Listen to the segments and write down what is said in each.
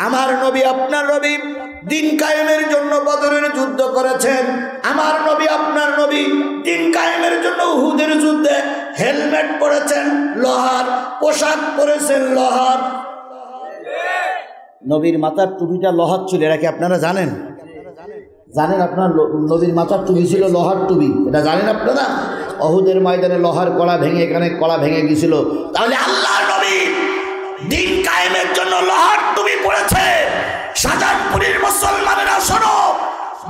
আমার নবী আপনার নবী দিন কায়েমের জন্য বদরের যুদ্ধ করেছেন। আমার নবী আপনার নবী দিন কায়েমের জন্য উহুদের যুদ্ধে হেলমেট পরেছেন লোহার, পোশাক পরেছেন লোহার। নবীর মাথার টুপিটা লোহার ছিল, এটা কি আপনারা জানেন? জানেন আপনার নবীর মাথার টুপি ছিল লোহার টুপি, এটা জানেন আপনারা? উহুদের ময়দানে লোহার কড়া ভেঙে, এখানে কড়া ভেঙে গিয়েছিল। তাহলে আল্লাহর নবী দিন কায়েমের জন্য লোহার টুপি পড়েছে। শাহজাহানপুরের মুসলমানেরা শোনো,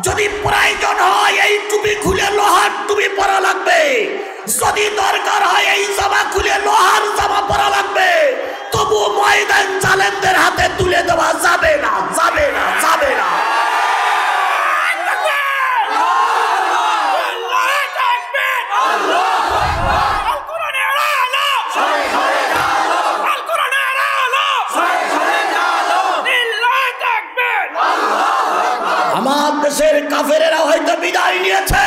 যদি প্রয়োজন হয় এই টুপি খুলে লোহার টুপি পরা লাগবে, যদি দরকার হয় এই জামা খুলে লোহার জামা পরা লাগবে, তবু ময়দান জালেমদের হাতে তুলে দেওয়া যাবে না, যাবে না, যাবে না। আমার দেশের কাফেরেরা হয়তো বিদায় নিয়েছে,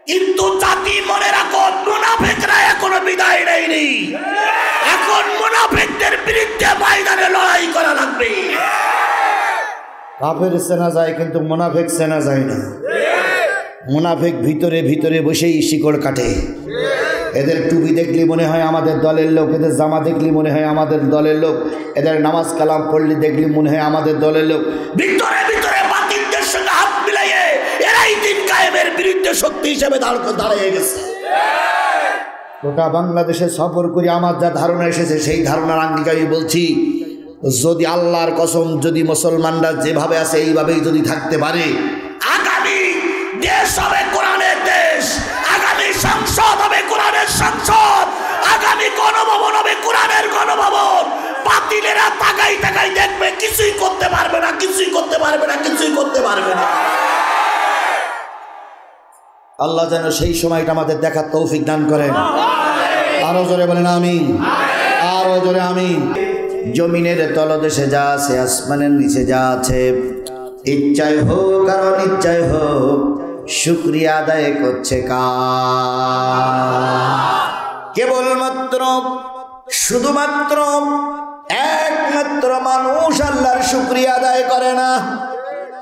কিন্তু জাতি মনে রাখো মুনাফিকরা এখনো বিদায় নেয়নি। এখন মুনাফিকদের বিরুদ্ধে ময়দানে লড়াই করা লাগবে। কাফের চেনা যায় কিন্তু মুনাফিক চেনা যায় না। মুনাফিক ভিতরে ভিতরে বসেই শিকড় কাটে। এদের টুপি দেখলে মনে হয় আমাদের দলের লোক, এদের জামা দেখলে মনে হয় আমাদের দলের লোক, এদের নামাজ কালাম পড়লে দেখলে মনে হয় আমাদের দলের লোক। ভিতরে ভিতরে বাতিলদের সঙ্গে হাত মিলাইয়ে এরাই দিন কায়েমের বিরুদ্ধে শক্তি হিসেবে দাঁড়িয়ে গেছে। গোটা বাংলাদেশে সফর করে আমার যা ধারণা এসেছে সেই ধারণার আঙ্গিকে আমি বলছি, যদি আল্লাহর কসম, যদি মুসলমানরা যেভাবে আছে এইভাবেই যদি থাকতে পারে, আগামী দেশ হবে কোরআনের দেশ, আগামী সংসদ হবে কোরআনের সংসদ, আগামী গণভবন হবে কোরআনের গণভবন। বাতিলেরা তাকাই তাকাই দেখবে, কিছুই করতে পারবে না, কিছুই করতে পারবে না, কিছুই করতে পারবে না। আল্লাহ যেন সেই সময়টা আমাদের দেখার তৌফিক দান করেন। আরো জোরে বলেন আমিন, আরো জোরে আমিন। জমিনের তলদেশে যা আছে, আসমানের নিচে যা আছে, ইচ্ছায় হোক আর অনিচ্ছায় হোক, শুকরিয়া আদায় করছে কেবলমাত্র, শুধুমাত্র একমাত্র মানুষ আল্লাহর শুকরিয়া আদায় করে না।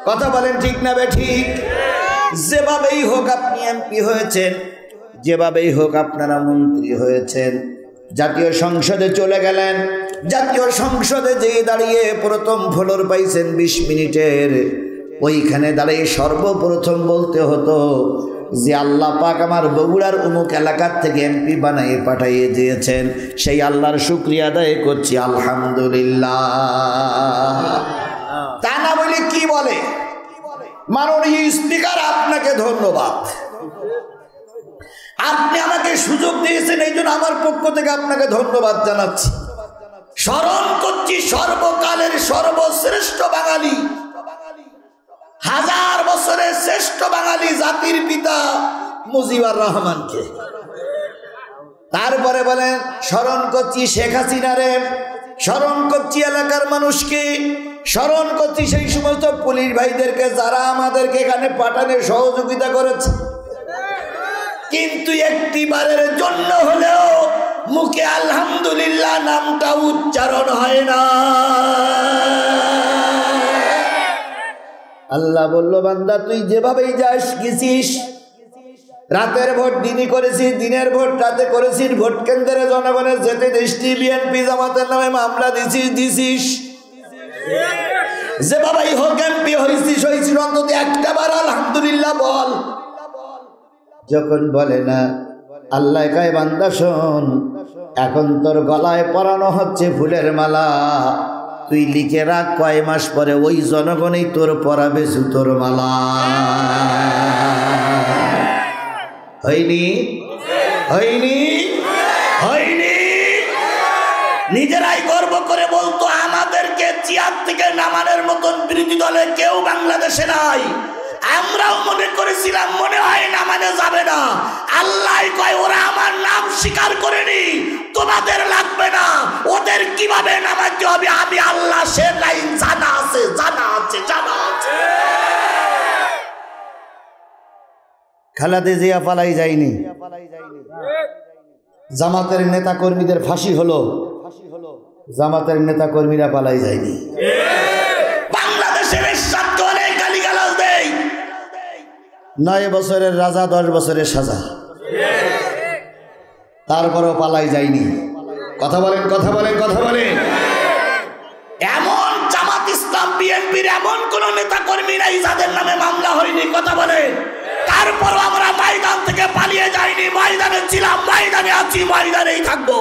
কথা বলেন ঠিক না বেঠিক? যেভাবেই হোক আপনি এমপি হয়েছেন, যেভাবেই হোক আপনারা মন্ত্রী হয়েছেন, জাতীয় সংসদে চলে গেলেন, জাতীয় সংসদে যেয়ে দাঁড়িয়ে প্রথম ফ্লোর পাইছেন 20 মিনিটের, ওইখানে দাঁড়িয়ে সর্বপ্রথম বলতে হতো যে আল্লাহ পাক আমার বগুড়ার অমুক এলাকার থেকে এমপি বানিয়ে পাঠিয়ে দিয়েছেন, সেই আল্লাহর শুকরিয়া আদায় করছি আলহামদুলিল্লাহ। তা না বলে কি বলে, মাননীয় স্পিকার আপনাকে ধন্যবাদ, আপনি আমাকে সুযোগ দিয়েছেন, এই জন্য আমার পক্ষ থেকে আপনাকে ধন্যবাদ জানাচ্ছি। স্মরণ করছি সর্বকালের সর্বশ্রেষ্ঠ বাঙালি, 1000 বছরের শ্রেষ্ঠ বাঙালি জাতির পিতা মুজিবুর রহমানকে। তারপরে বলেন স্মরণ করছি শেখ হাসিনারে, স্মরণ করছি এলাকার মানুষকে, স্মরণ করছি সেই সমস্ত পুলিশ ভাইদেরকে যারা আমাদেরকে এখানে পাঠানোর সহযোগিতা করেছে, কিন্তু একটিবারের জন্য হলেও মুখে আলহামদুলিল্লাহ নামটা উচ্চারণ হয় না। আল্লাহ বলল, বান্দা তুই যেভাবেই যাস গেছিস, রাতের ভোট দিনই করেছিস, দিনের ভোট রাতে করেছিস, ভোট কেন্দ্রে জনগণের যেতে দেশটি বিএনপি জামাতের নামে মামলা দিছিস, যেভাবেই হোক এমপি হয়েছিস, অন্তত একটা বার আলহামদুলিল্লাহ বল। যখন বলে না, আল্লাহ কয় বান্দা শোন, এখন তোর গলায় পরানো হচ্ছে ফুলের মালা, তুই লিখে রাখ কয় মাস পরে ওই জনগণই তোর পরাবে সুতোর মালা। হয়নি? হয়নি? হয়নি? নিজেরাই গর্ব করে বলতো আমাদেরকে চেয়ার থেকে নামানোর মতন বিরোধী দলে কেউ বাংলাদেশে নাই। আমরাও মনে করেছিলাম মনে হয় নামানো যাবে না, আল্লাহ কয় ওরা আমার নাম স্বীকার করেনি, তোমাদের লাগবে না, ওদের কিভাবে নামাতে হবে আমি আল্লাহ সে লাইন জানা আছে, জানা আছে, জানা আছে। খালেদা জিয়া পালাই যায়নি, জামাতের নেতা কর্মীদের ফাঁসি হলো, জামাতের নেতা কর্মীরা পালাই যায়নি। বাংলাদেশের এরশাদ অনেক গালিগালাজ দেয়, 9 বছরের রাজা 10 বছরের সাজা, তারপরও পালাই যায়নি। কথা বলেন, কথা বলেন, কথা বলেন। এমন জামাত ইসলাম বিএনপির এমন কোন নেতা কর্মী নাই যাদের নামে মামলা হয়নি। কথা বলেন। তারপর আমরা ময়দান থেকে পালিয়ে যাইনি, ময়দানে ছিলাম, ময়দানে আছি, ময়দানেই থাকবো।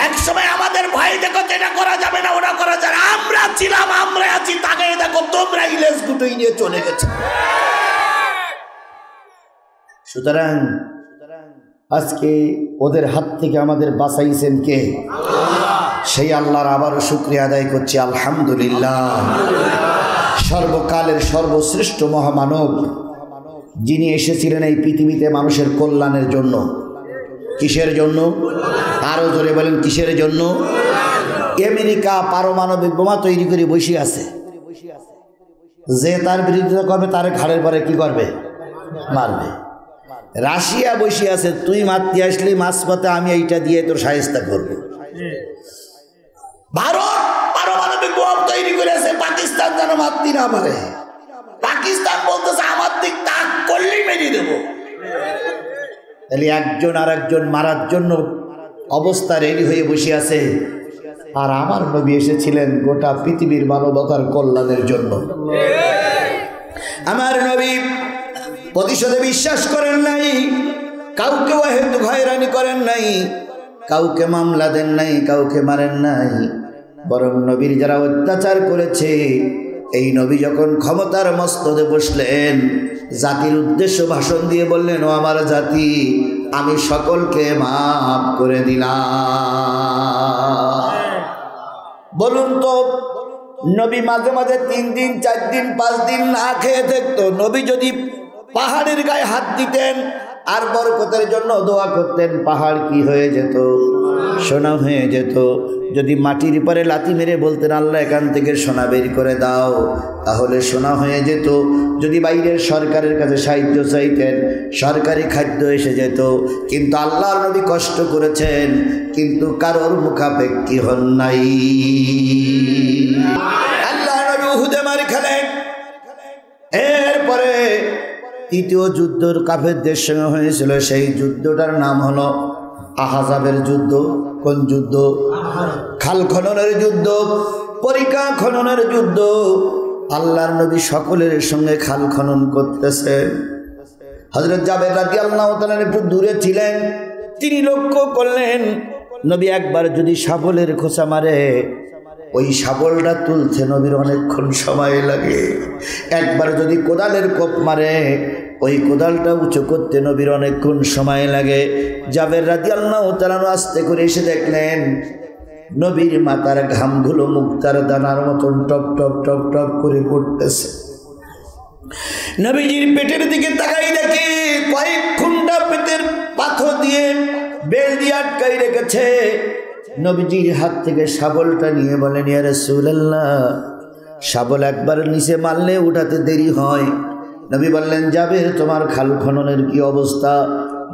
এক সময় আমাদের ভয় দেখো এটা করা যাবে না, ওটা করা যাবে না, আমরা ছিলাম, আমরা আছি, তাকে দেখো তোমরা ইলেশ গুটোই নিয়ে চলে গেছে। সুতরাং আজকে ওদের হাত থেকে আমাদের বাঁচাইছেন কে? সেই আল্লাহর আবারও শুকরিয়া আদায় করছি, আলহামদুলিল্লাহ। সর্বকালের সর্বশ্রেষ্ঠ মহামানব যিনি এসেছিলেন এই পৃথিবীতে মানুষের কল্যাণের জন্য। কিসের জন্য? আরো জোরে বলেন, কিসের জন্য? আমেরিকা পারমাণবিক বোমা তৈরি করে বসে আছে, যে তার বিরোধিতা করবে তার ঘাড়ের পরে কি করবে? মারবে। রাশিয়া বসে আছে, তুই মারতে আসলি মাঝপথে আমি এইটা দিয়ে তোর শায়েস্তা করবো। ভারত পারমাণবিক বোমা তৈরি করেছে, পাকিস্তান যেন মারতে না পারে। পাকিস্তান বলতেছে আমার দিক তাক করলেই মেরে দেবো। তাহলে একজন আর একজন মারার জন্য অবস্থা রেডি হয়ে বসে আছে। আর আমার নবী এসেছিলেন গোটা পৃথিবীর মানবতার কল্যাণের জন্য। আমার নবী প্রতিশোধে বিশ্বাস করেন নাই, কাউকে অহেতুক হয়রানি করেন নাই, কাউকে মামলা দেন নাই, কাউকে মারেন নাই। বরং নবীর যারা অত্যাচার করেছে, এই নবী যখন ক্ষমতার মস্তদে বসলেন, জাতির উদ্দেশ্য ভাষণ দিয়ে বললেন, ও আমার জাতি, আমি সকলকে মাফ করে দিলাম। বলুন তো, নবী মাঝে মাঝে 3 দিন 4 দিন 5 দিন না খেয়ে থাকতো। নবী যদি পাহাড়ের গায়ে হাত দিতেন আর বরকতের জন্য দোয়া করতেন, পাহাড় কি হয়ে যেত? সোনা হয়ে যেত। যদি মাটির উপরে লাথি মেরে বলতেন, আল্লাহ এখান থেকে সোনা বের করে দাও, তাহলে সোনা হয়ে যেত। যদি বাইরের সরকারের কাছে সাহায্য চাইতেন, সরকারি খাদ্য এসে যেত। কিন্তু আল্লাহর নবী কষ্ট করেছেন, কিন্তু কারোর মুখাপেক্ষী হন নাই। আল্লাহর নবী উহুদে মার খেলেন। এরপরে তৃতীয় যুদ্ধ কাফেরদের সঙ্গে হয়েছিল, সেই যুদ্ধটার নাম হলো আহজাবের যুদ্ধ। কোন যুদ্ধ? খাল খননের যুদ্ধ, পরিখা খননের যুদ্ধ। আল্লাহর নবী সকলের সঙ্গে খাল খনন করতেছে। হযরত জাবের রাদিয়াল্লাহু তাআলা একটু দূরে ছিলেন, তিনি লক্ষ্য করলেন নবী একবার যদি শাবলের খোঁচা মারে, ওই শাবলটা তুলতে নবীর অনেকক্ষণ সময় লাগে। একবার যদি কোদালের কোপ মারে, ওই কোদালটা উঁচু করতে নবীর অনেকক্ষণ সময় লাগে। জাবের রাদিয়াল্লাহু তাআলা আস্তে করে এসে দেখলেন নবীর মাথার ঘামগুলো মুক্তার দানার মতন টপ টপ টপ টপ করে পড়তেছে। নবীজির পেটের দিকে তাকাই দেখি কয়েক খুন্ডা পেটের পাথর দিয়ে বেল দিয়ে আটকাই রেখেছে। নবীজির হাত থেকে শাবলটা নিয়ে বলেন, ইয়া রাসূলুল্লাহ, শাবল একবার নিচে মারলে উঠাতে দেরি হয়। নবী বললেন, জাবের তোমার খাল খননের কি অবস্থা?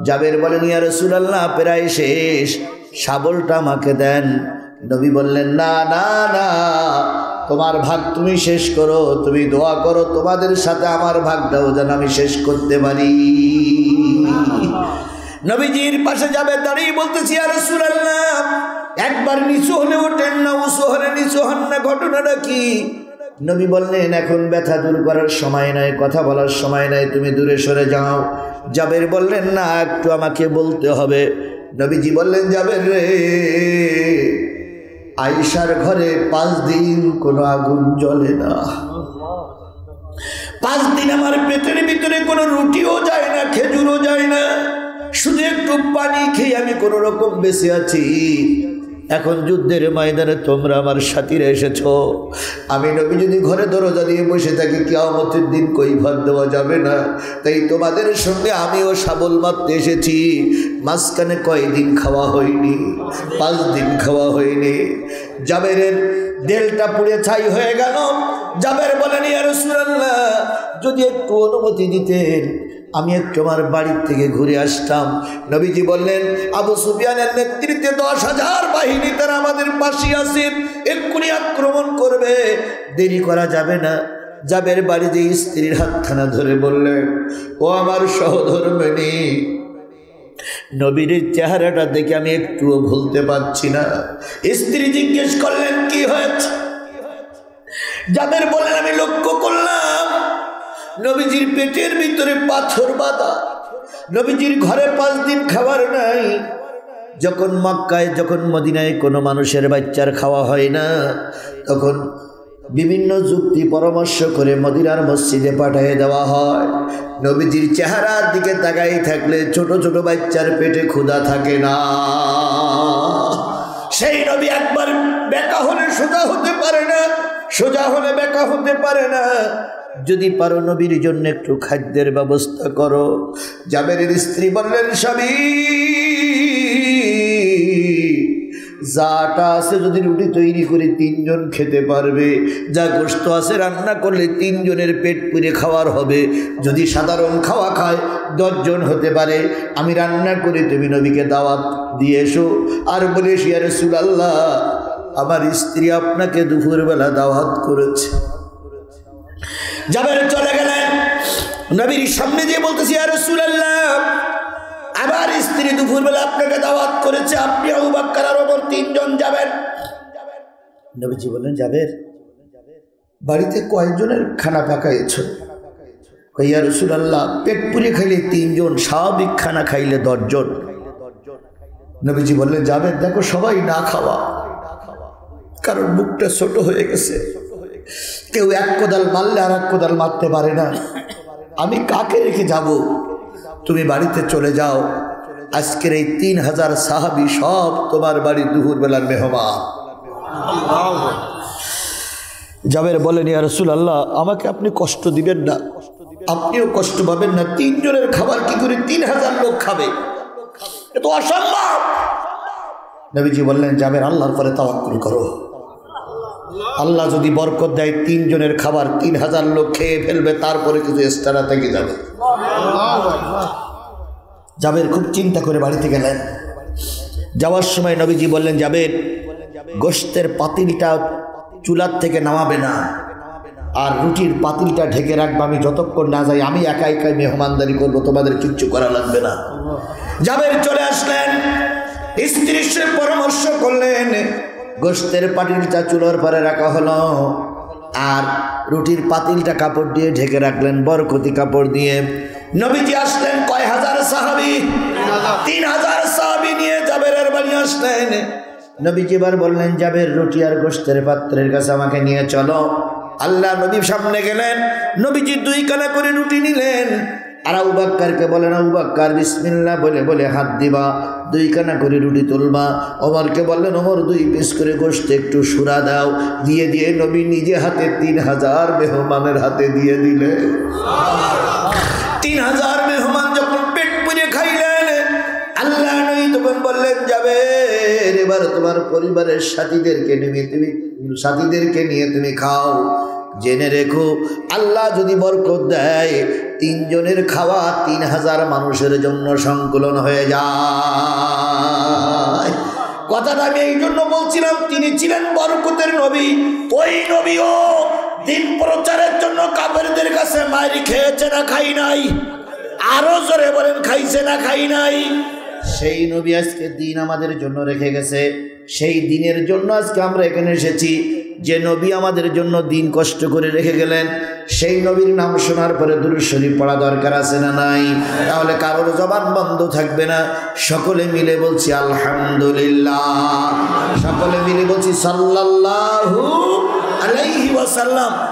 জাবের বলেন, ইয়া রাসূলুল্লাহ, প্রায় শেষ, শাবলটা আমাকে দেন। নবী বললেন, না না না, তোমার ভাগ তুমি শেষ করো, তুমি দোয়া করো তোমাদের সাথে আমার ভাগটাও যেন আমি শেষ করতে পারি। নবীজির পাশে যাবে দাঁড়িয়ে বলতেছি, ইয়া রাসূলুল্লাহ, একবার নিচু হলে ওঠেন না, উঁচু হলে নিচু হন না, ঘটনাটা কি? নবী বললেন, এখন ব্যথা দূর করার সময় নাই, কথা বলার সময় নাই, তুমি দূরে সরে যাও। জাবের বললেন, না, একটু আমাকে বলতে হবে। নবীজি বললেন, জাবের রে, আয়েশার ঘরে 5 দিন কোনো আগুন জ্বলে না, 5 দিন আমার পেটের ভিতরে কোনো রুটিও যায় না, খেজুরও যায় না, শুধু একটু পানি খেয়ে আমি কোনো রকম বেঁচে আছি। এখন যুদ্ধের ময়দানে তোমরা আমার সাথীরা এসেছো, আমি নবী যদি ঘরে দরজা দিয়ে বসে থাকি, কিয়ামতের দিন কৈফিয়ত দেওয়া যাবে না। তাই তোমাদের সঙ্গে আমিও শাবল মারতে এসেছি। মাঝখানে কয়দিন খাওয়া হয়নি, 5 দিন খাওয়া হয়নি। জাবেরের দেলটা পুড়ে ছাই হয়ে গেল। জাবের বলেন, ইয়া রাসূলুল্লাহ, যদি একটু অনুমতি দিতেন আমি একটু আমার বাড়ির থেকে ঘুরে আসতাম। নবীজি বললেন, আবু সুফিয়ানের নেতৃত্বে 10,000 বাহিনী তারা আমাদের পাশে আছে, এক্ষুনি আক্রমণ করবে, দেরি করা যাবে না। জাবের বাড়িতে স্ত্রীর হাতখানা ধরে বললেন, ও আমার সহধর্মিণী, নবীর চেহারাটা দেখে আমি একটুও ভুলতে পারছি না। স্ত্রী জিজ্ঞেস করলেন, কি হয়েছে? জাবের বললেন, আমি লক্ষ্য করলাম নবীজির পেটের ভিতরে পাথর বাঁধা, নবীজির ঘরে 5 দিন খাবার নাই। যখন মক্কায়, যখন মদিনায় কোনো মানুষের বাচ্চার খাওয়া হয় না, তখন বিভিন্ন যুক্তি পরামর্শ করে মদিনার মসজিদে পাঠিয়ে দেওয়া হয়। নবীজির চেহারার দিকে তাকাই থাকলে ছোট ছোট বাচ্চার পেটে ক্ষুধা থাকে না। সেই নবী একবার বেকা হলে সোজা হতে পারে না, সোজা হলে বেকা হতে পারে না। যদি পারো নবীর জন্য একটু খাদ্যের ব্যবস্থা করো। জাবেরের স্ত্রী বললেন, স্বামী, যাটা আছে যদি রুটি তৈরি করে 3 জন খেতে পারবে, যা গোশত আছে রান্না করলে 3 জনের পেট পুরে খাওয়ার হবে। যদি সাধারণ খাওয়া খায় 10 জন হতে পারে, আমি রান্না করে তুমি নবীকে দাওয়াত দিয়ে এসো। আর বলিস, ইয়া রাসূলুল্লাহ, আমার স্ত্রী আপনাকে দুপুরবেলা দাওয়াত করেছে। জাবের চলে গেলেন, নবীর সামনে দিয়ে বলতেছি, ইয়া রাসূলুল্লাহ, আমার স্ত্রী দুপুরবেলা আপনাকে দাওয়াত করেছে, আপনি আবু বকর আর ওমর 3 জন যাবেন। নবীজি বললেন, জাবের, বাড়িতে কয়েকজনের খানা পাকাইছো? ইয়া রাসূলুল্লাহ, পেট পুরে খাইলে 3 জন, স্বাভাবিক খানা খাইলে 10 জন। নবীজি বললেন, জাবের, দেখো সবাই না খাওয়া, কারণ মুখটা ছোট হয়ে গেছে, কেউ 1 কোদাল মারলে আর 1 কোদাল মারতে পারে না। আমি কাকে রেখে যাব? তুমি বাড়িতে চলে যাও, আজকের এই 3000 সাহাবী সব তোমার বাড়ি দুপুরবেলার মেহমান। জাবের বলেন, ইয়া রাসূলুল্লাহ, আমাকে আপনি কষ্ট দিবেন না, আপনিও কষ্ট পাবেন না। 3 জনের খাবার কি করে 3000 লোক খাবে? এ তো অসম্ভব। নবীজি বললেন, জাবের, আল্লাহর পরে তাওয়াক্কুল করো। আল্লাহ যদি বরকত দেয়, 3 জনের খাবার 3000 লোক খেয়ে ফেলবে, তারপরে কিছু এক্সট্রা থেকে যাবে। জাবের খুব চিন্তা করে বাড়িতে গেলেন। যাওয়ার সময় নবীজি বললেন, জাবের, গোশতের পাতিলটা চুলার থেকে নামাবে না, আর রুটির পাতিলটা ঢেকে রাখবে, আমি যতক্ষণ না যাই আমি একা একাই মেহমানদারি করবো, তোমাদের কিচ্ছু করা লাগবে না। জাবের চলে আসলেন, স্ত্রীর সাথে পরামর্শ করলেন, গোশতের পাতিলটা চুলার পরে রাখা হলো, আর রুটির পাতিলটা কাপড় দিয়ে ঢেকে রাখলেন, বরকতি কাপড় দিয়ে। নবীজি আসলেন, কয় হাজার সাহাবী? 3000 সাহাবী নিয়ে জাবেরের বাড়ি আসলেন। নবীজি এবার বললেন, জাবের, রুটি আর গোশতের পাত্রের কাছে আমাকে নিয়ে চলো। আল্লাহ নবীর সামনে গেলেন, নবীজি 2 কানা করে রুটি নিলেন, আর আবু বকরকে বলেন, আবু বকর বিসমিল্লাহ বলে বলে হাত দিবা, 2 কানা করে রুটি তুলবা। ওমরকে বললেন, ওমর 2 পিস করে গোশত একটু সুরা দাও। দিয়ে দিয়ে নবী নিজে হাতে 3000 মেহমানের হাতে দিয়ে দিলেন। 3000 মেহমান যখন পেট পুরে খাইলেন, আল্লাহ নবী তখন বললেন, জাবের, এবার তোমার পরিবারের সাথীদেরকে নিয়ে তুমি খাও। জেনে রেখো, আল্লাহ যদি বরকত দেয়, 3 জনের খাওয়া 3000 মানুষের জন্য সংকলন হয়ে যায়। কথাটা আমি এই জন্য বলছিলাম, তিনি ছিলেন বরকতের নবী। ওই নবীও দিন প্রচারের জন্য কাফেরদের কাছে মাইর খেয়েছে না খাই নাই? আরো জোরে বলেন, খাইছে না খাই নাই? সেই নবী আজকে দিন আমাদের জন্য রেখে গেছে, সেই দিনের জন্য আজকে আমরা এখানে এসেছি। যে নবী আমাদের জন্য দিন কষ্ট করে রেখে গেলেন, সেই নবীর নাম শোনার পরে দুরূদ শরীফ পড়া দরকার আছে না নাই? তাহলে কারোর জবান বন্ধ থাকবে না। সকলে মিলে বলছি আলহামদুলিল্লাহ, সকলে মিলে বলছি সাল্লাল্লাহু আলাইহি ওয়াসাল্লাম।